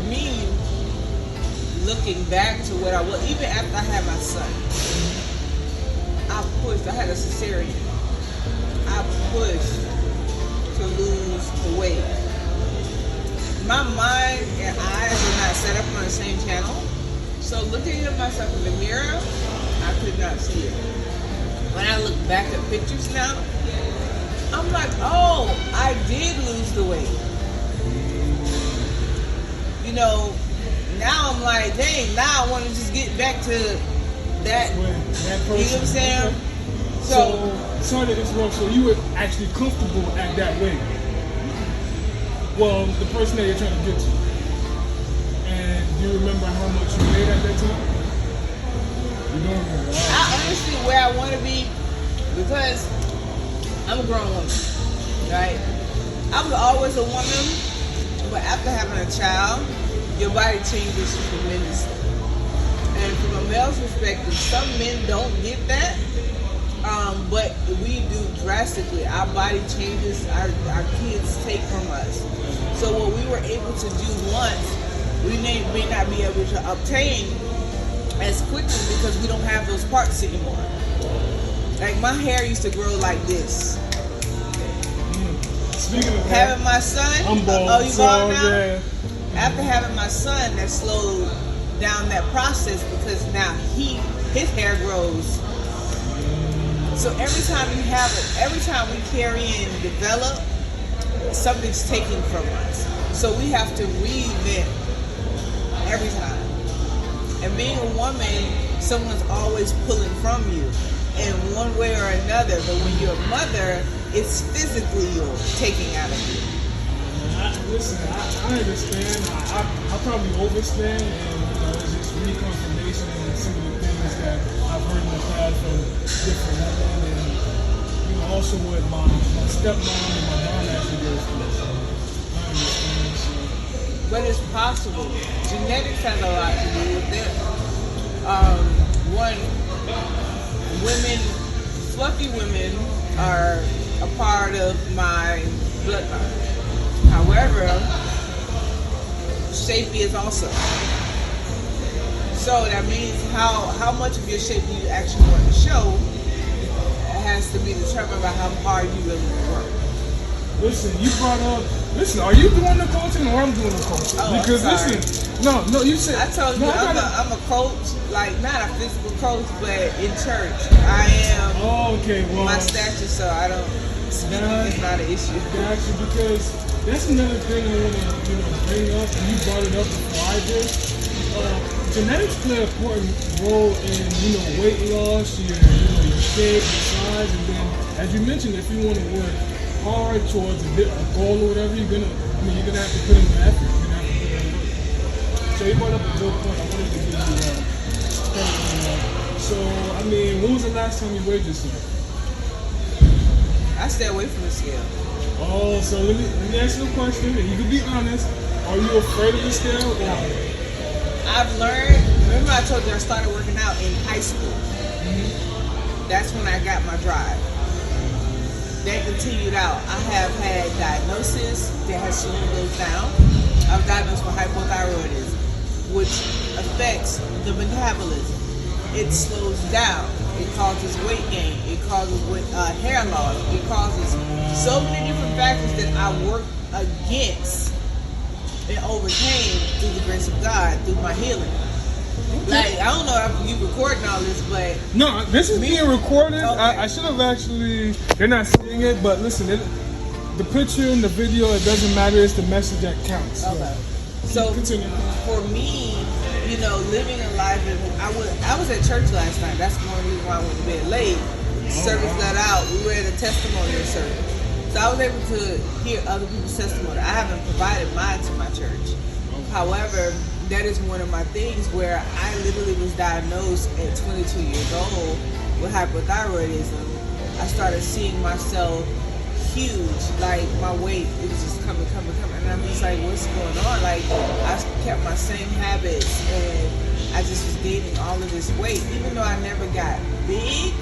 me, looking back to what I was, even after I had my son, I pushed. I had a cesarean. I pushed to lose the weight. My mind and eyes are not set up on the same channel. So looking at myself in the mirror, I could not see it. When I look back at pictures now, I'm like, oh, I did lose the weight. You know, now I'm like, dang, now I want to just get back to that. You know what I'm saying? Okay. So, sorry to interrupt. So you were actually comfortable at that weight? Well, the person that you're trying to get to. And do you remember how much you weighed at that time? You don't remember. I honestly, where I want to be, because I'm a grown woman, right? I was always a woman, but after having a child, your body changes tremendously. And from a male's perspective, some men don't get that, but we do drastically. Our body changes, our kids take from us. So what we were able to do once, we may not be able to obtain as quickly because we don't have those parts anymore. Like my hair used to grow like this. Speaking of having my son, I'm bald. Oh, you bald now? Yeah. After having my son, that slowed down that process because now his hair grows. So every time every time we carry and develop, something's taken from us. So we have to reinvent every time. And being a woman, someone's always pulling from you in one way or another. But when you're a mother, it's physically you're taking out of you. Listen, I understand. I probably overstand, and it's just reconfirmation and some of the things that I've heard in the past from different women, and also what my stepmom and my mom actually goes through. So I understand. So. But it's possible. Genetics has a lot to do with it. Fluffy women are a part of my bloodline. However, shapy is also. So that means how much of your shape you actually want to show has to be determined by how hard you really work. Listen, you brought up. Listen, are you doing the coaching or I'm doing the coaching? Oh, because sorry. listen, no, you said. I told you I'm a coach, like not a physical coach, but in church I am. Oh, okay. Well, my stature, so I don't. Speaking is not an issue. Gotcha, because that's another thing I want to bring up, and you brought it up before I did. Genetics play an important role in weight loss, your shape, your size, and then as you mentioned, if you want to work hard towards a goal or whatever, you're gonna have to put in the effort. You're gonna have to put in work. So you brought up a good point. I wanted to give you credit on that. So I mean, when was the last time you weighed yourself? I stay away from the scale. Oh, so let me ask you a question, and you can be honest. Are you afraid of the scale? Or? I've learned. Remember, I told you I started working out in high school. Mm-hmm. That's when I got my drive. That continued out. I have had diagnosis that has slowed those down. I was diagnosed with hypothyroidism, which affects the metabolism. It slows down. It causes weight gain. It causes hair loss. It causes so many different factors that I worked against and overcame through the grace of God, through my healing. Like, I don't know if you recording all this, but... No, this is being recorded. Okay. I should have actually... They're not seeing it, but listen, the picture and the video, it doesn't matter. It's the message that counts. Okay. So, continue. For me, living a life, I was at church last night. That's one reason why I went to bed late. Service got out. We were at a testimonial service. So I was able to hear other people's testimony. I haven't provided mine to my church. However, that is one of my things where I literally was diagnosed at 22 years old with hypothyroidism. I started seeing myself huge, like my weight, it was just coming, and I'm just like, what's going on? Like, I kept my same habits, and I just was gaining all of this weight, even though I never got big.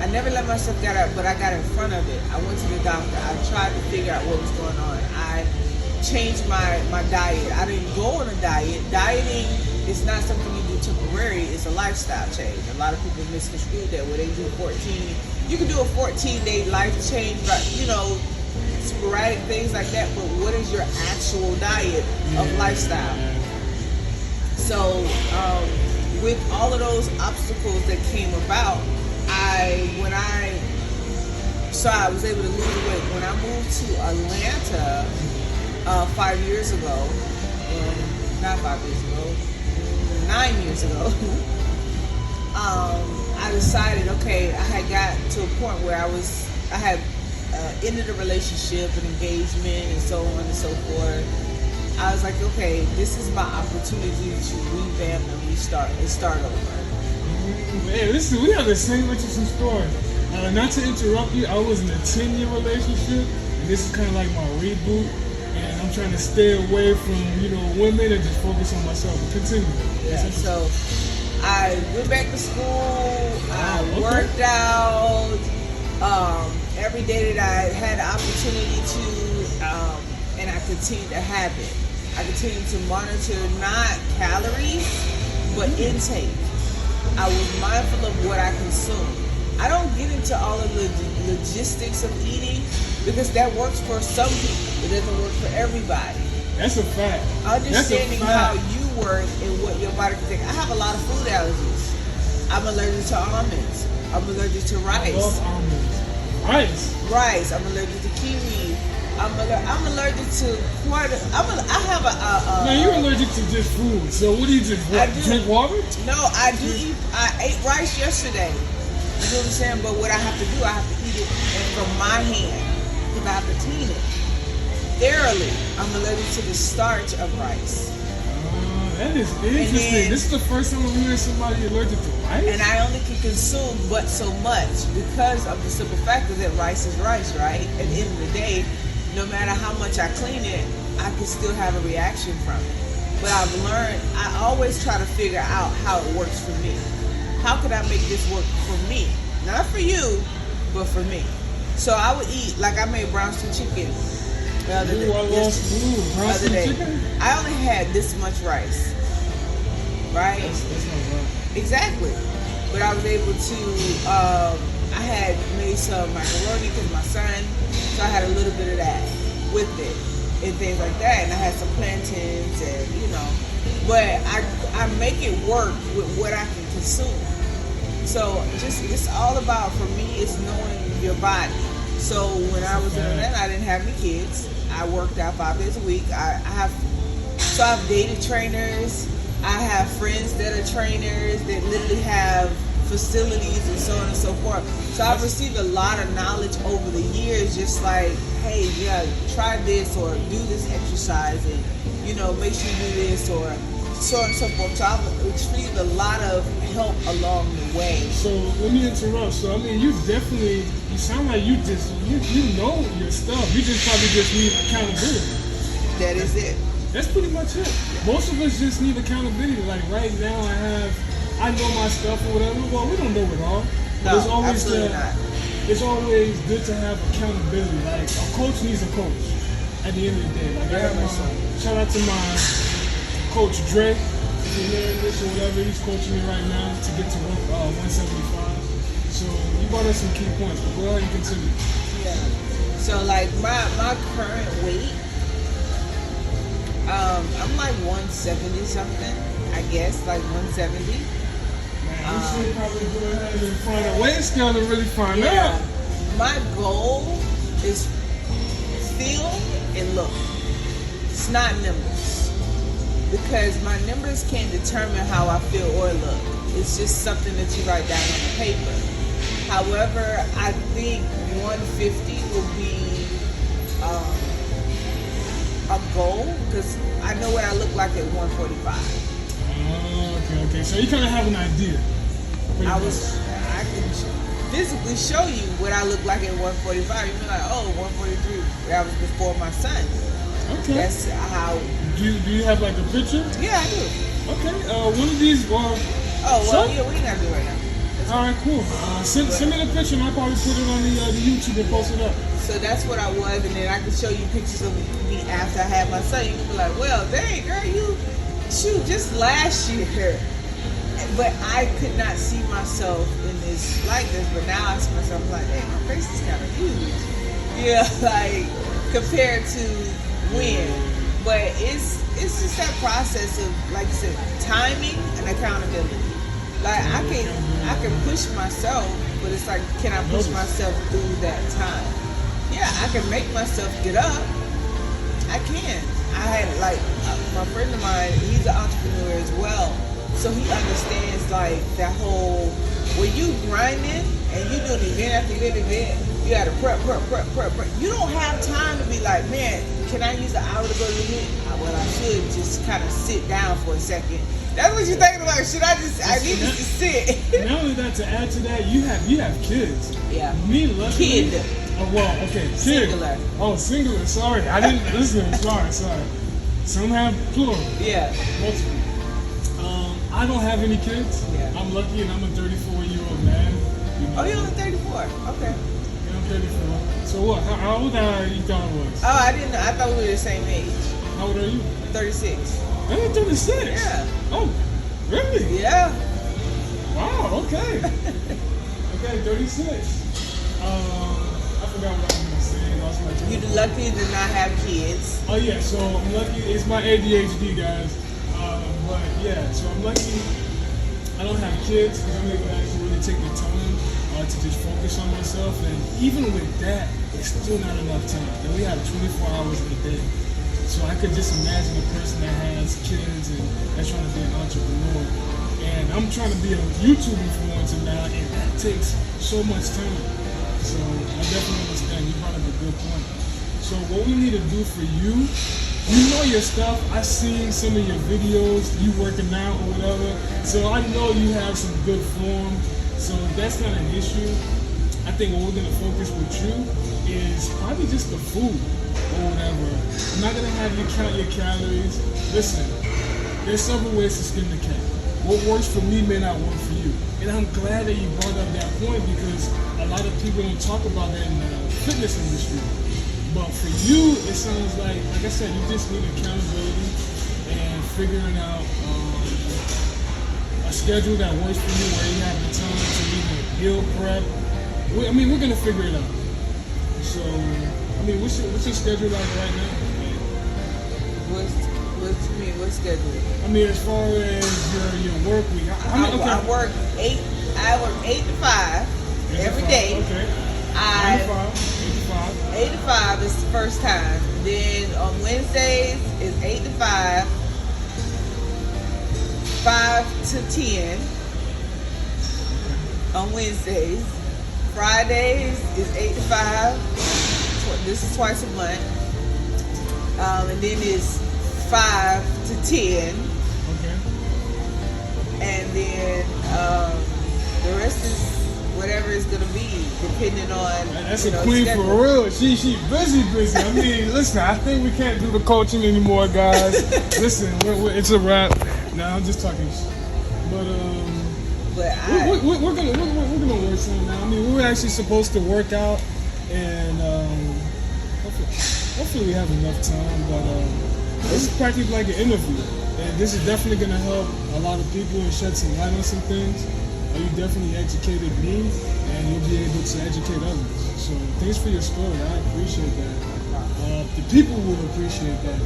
I never let myself get up, but I got in front of it. I went to the doctor. I tried to figure out what was going on. I change my diet. I didn't go on a diet. Dieting is not something you do temporary. It's a lifestyle change. A lot of people misconstrue that where they do 14. You can do a 14-day life change, but sporadic things like that. But what is your actual diet of lifestyle? So with all of those obstacles that came about, I was able to lose weight. When I moved to Atlanta 5 years ago, not 5 years ago, 9 years ago, I decided, okay, I had got to a point where I had ended a relationship, an engagement, and so on and so forth. I was like, okay, this is my opportunity to revamp and restart and start over. Man, listen, we have the same interesting story. Not to interrupt you, I was in a 10-year relationship, and this is kind of like my reboot. And I'm trying to stay away from, women and just focus on myself. Continue. Yeah. So I went back to school. I worked out every day that I had the opportunity to, and I continued to have it. I continued to monitor not calories, but intake. I was mindful of what I consume. I don't get into all of the logistics of eating because that works for some people. It doesn't work for everybody. That's a fact. Understanding how you work and what your body can take. I have a lot of food allergies. I'm allergic to almonds. I'm allergic to rice. I love almonds. Rice. I'm allergic to kiwi. I'm allergic to quite I have a Man, you're allergic to just food. So what do you drink? Drink water? No, I do eat. I ate rice yesterday. You know what I'm saying? But what I have to do, I have to eat it from my hand because I have to clean it thoroughly. I'm allergic to the starch of rice. That is interesting. This is the first time I'm hearing somebody allergic to rice. And I only can consume but so much because of the simple fact that rice is rice, right? At the end of the day, no matter how much I clean it, I can still have a reaction from it. But I've learned, I always try to figure out how it works for me. How could I make this work for me? Not for you, but for me. So I would eat, like I made brown stew chicken the other day. Brown stew chicken? I only had this much rice, right? That's not right. Exactly. But I was able to, I had made some macaroni because my son, so I had a little bit of that with it and things like that. And I had some plantains and, but I make it work with what I can consume. So it's all about, for me, it's knowing your body. So when I was doing that, I didn't have any kids. I worked out 5 days a week. I've dated trainers. I have friends that are trainers that literally have facilities and so on and so forth. So I've received a lot of knowledge over the years, just like, hey, try this or do this exercise and, make sure you do this or so on and so forth. So I've retrieved a lot of help along the way. So let me interrupt. So you sound like you know your stuff. You just probably just need accountability. That is it. That's pretty much it. Most of us just need accountability. Like right now I know my stuff or whatever. Well, we don't know it all. No, it's always absolutely not. It's always good to have accountability. Like a coach needs a coach at the end of the day. Like I have shout out to my coach Dre. If you're hearing this or whatever, he's coaching me right now to get to 175. So you brought us some key points, but go ahead and continue. Yeah. So like my current weight, I'm like 170 something, I guess, like 170. Man, you should probably go ahead and find a weight scale to really find out. My goal is feel and look. It's not numbers. Because my numbers can't determine how I feel or look. It's just something that you write down on the paper. However, I think 150 will be a goal because I know what I look like at 145. Okay. So you kind of have an idea. I can physically show you what I look like at 145. You'd be like, oh, 143. That was before my son. Okay. That's how. Do you have like a picture? Yeah, I do. Okay. One of these. We ain't gotta do it right now. It's All right, cool. Send me the picture and I'll probably put it on the YouTube and post it up. So that's what I was, and then I can show you pictures of me after I had my son. You can be like, well, dang, girl, you shoot just last year. But I could not see myself in this likeness, but now I see myself like, hey, my face is kind of huge. Yeah, like compared to when. But it's just that process of, like I said, timing and accountability. Like I can push myself, but it's like, can I push myself through that time? Yeah, I can make myself get up. I can. I had like my friend of mine, he's an entrepreneur as well. So he understands like that whole, when you grinding and you doing event after event, you gotta prep. You don't have time to be like, man, can I use an hour to go to the event? Well, I should just kind of sit down for a second. That's what you're thinking about. I need to just sit. Not only that, to add to that, you have kids. Yeah. Me, luckily. Kid. Oh, well, okay. Kid. Singular. Oh, singular. Sorry. I didn't listen. Sorry. Some have plural. Yeah. Multiple. I don't have any kids. Yeah. I'm lucky and I'm a 34-year-old man. You know. Oh, you're only 34. Okay. Yeah, I'm 34. So what? How old are you thought I was? Oh, I didn't know. I thought we were the same age. How old are you? 36. I'm 36. Yeah. Oh, really? Yeah. Wow, okay. Okay, 36. I forgot what I was going to say. I was like, You're lucky to not have kids. oh, yeah, so I'm lucky. It's my ADHD, guys. But, yeah, so I'm lucky I don't have kids because I'm able to actually really take the time to just focus on myself. And even with that, it's still not enough time. And we have 24 hours in a day. So I could just imagine a person that has kids and that's trying to be an entrepreneur. And I'm trying to be a YouTube influencer now, and that takes so much time. So I definitely understand. You brought up a good point. So what we need to do for you, you know your stuff. I've seen some of your videos, you working out or whatever. So I know you have some good form. So that's not an issue. I think what we're gonna focus with you is probably just the food or whatever. I'm not gonna have you count your calories. Listen, there's several ways to skin the cat. What works for me may not work for you. And I'm glad that you brought up that point because a lot of people don't talk about that in the fitness industry. But for you, it sounds like I said, you just need accountability and figuring out a schedule that works for you where you have the time to even meal prep. We're going to figure it out. So, what's your schedule like right now? What you mean? What schedule? As far as your work week. I work 8 to 5 every day. Okay. 8 to 5 is the first time. Then on Wednesdays is 8 to 5, 5 to 10 on Wednesdays. Fridays is 8 to 5. This is twice a month. And then it's 5 to 10. Okay. And then the rest is whatever it's gonna be, depending on. That's a queen schedule. For real. She busy. Listen, I think we can't do the coaching anymore, guys. Listen, it's a wrap. Nah, I'm just talking. But we're gonna work something now. We were actually supposed to work out, and hopefully we have enough time. But this is practically like an interview, and this is definitely gonna help a lot of people and shed some light on some things. You definitely educated me, and you'll be able to educate others. So thanks for your story. I appreciate that. The people will appreciate that.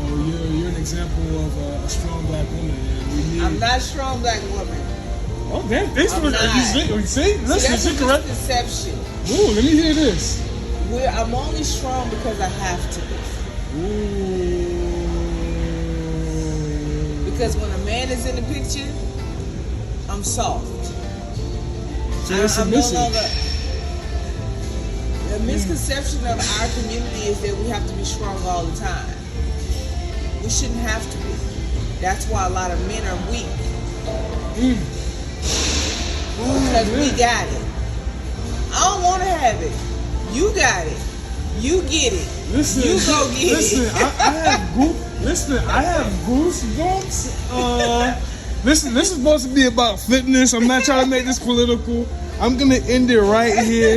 You're an example of a strong black woman, and we need. I'm not a strong black woman. Oh, damn! Thanks for you see. Listen, that's a misconception. Ooh, let me hear this. I'm only strong because I have to be. Ooh. Because when a man is in the picture, I'm soft. So you're submissive. I'm no longer. The misconception of our community is that we have to be strong all the time. We shouldn't have to be. That's why a lot of men are weak. Because we got it. I don't want to have it. You got it. You get it. Listen, you go get it. I have goosebumps. this is supposed to be about fitness. I'm not trying to make this political. I'm gonna end it right here.